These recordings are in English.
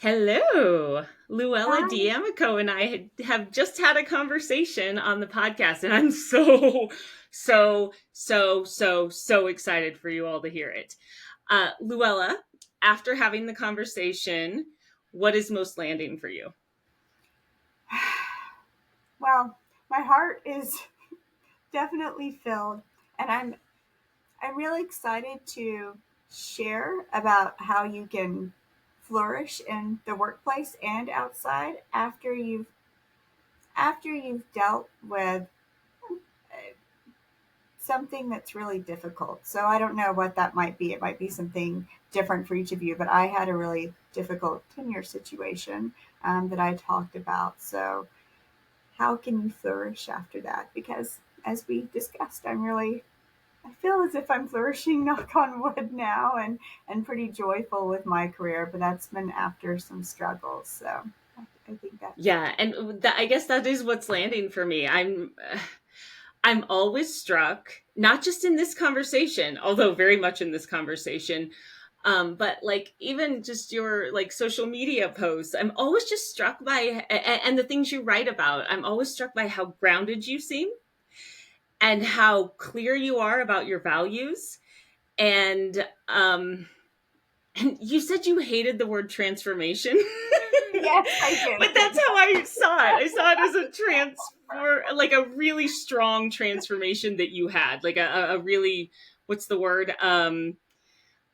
Hello, LuElla Hi. D'Amico and I have just had a conversation on the podcast, and I'm so excited for you all to hear it. LuElla, after having the conversation, what is most landing for you? Well, my heart is definitely filled, and I'm really excited to share about how you can flourish in the workplace and outside after you've dealt with something that's really difficult. So I don't know what that might be. It might be something different for each of you, but I had a really difficult tenure situation that I talked about. So how can you flourish after that? Because as we discussed, I feel as if I'm flourishing, knock on wood now, and pretty joyful with my career, but that's been after some struggles. So I think that's, Yeah, and I guess that is what's landing for me. I'm always struck, not just in this conversation, although very much in this conversation, but like even just your like social media posts, I'm always just struck by, and the things you write about, I'm always struck by how grounded you seem and how clear you are about your values. And and you said you hated the word transformation. yes, I But do. that's how I saw it. I saw it as a transfer, like a really strong transformation that you had, like a really, what's the word?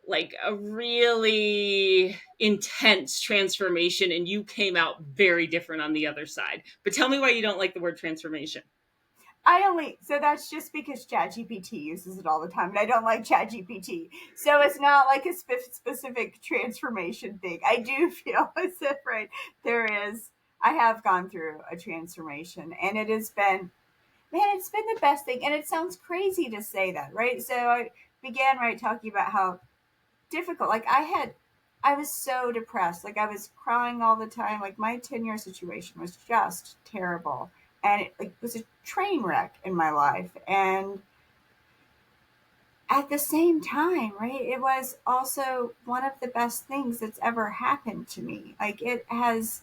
Like a really intense transformation, and you came out very different on the other side. But tell me why you don't like the word transformation. So that's just because ChatGPT uses it all the time, and I don't like ChatGPT. So it's not like a specific transformation thing. I do feel as if, right, there is, I have gone through a transformation, and it has been, man, it's been the best thing. And it sounds crazy to say that, right? So I began, right, talking about how difficult, I was so depressed. Like I was crying all the time. Like my tenure situation was just terrible. And it like was a train wreck in my life. And at the same time, right, it was also one of the best things that's ever happened to me. Like it has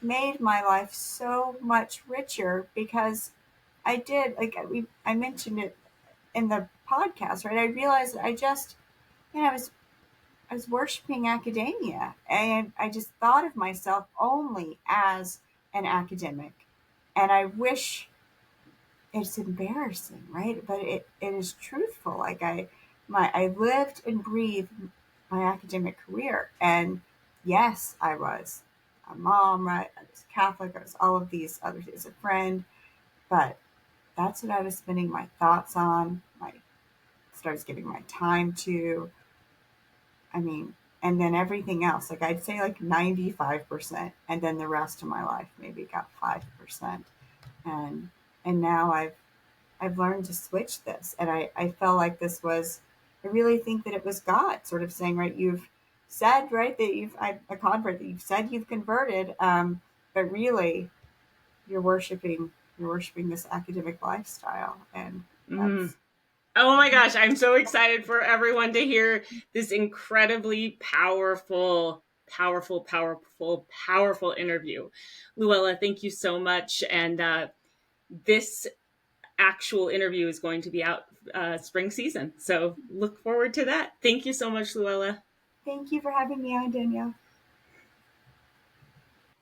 made my life so much richer because I did, I mentioned it in the podcast, right? I realized that I was worshiping academia, and I just thought of myself only as an academic. And I wish, it's embarrassing, right? But it is truthful. I lived and breathed my academic career. And yes, I was a mom, right? I was Catholic, I was all of these other things, a friend, but that's what I was spending my thoughts on, my started giving my time to. I mean, and then everything else, like I'd say like 95%, and then the rest of my life maybe got 5%. And and now I've learned to switch this. And I felt like this was, I really think that it was God sort of saying, right, you've said, right, that a convert, that you've said you've converted, but really you're worshiping this academic lifestyle. And Mm. that's, Oh my gosh, I'm so excited for everyone to hear this incredibly powerful interview. Luella, thank you so much. And this actual interview is going to be out spring season. So look forward to that. Thank you so much, Luella. thank you for having me on, Danielle.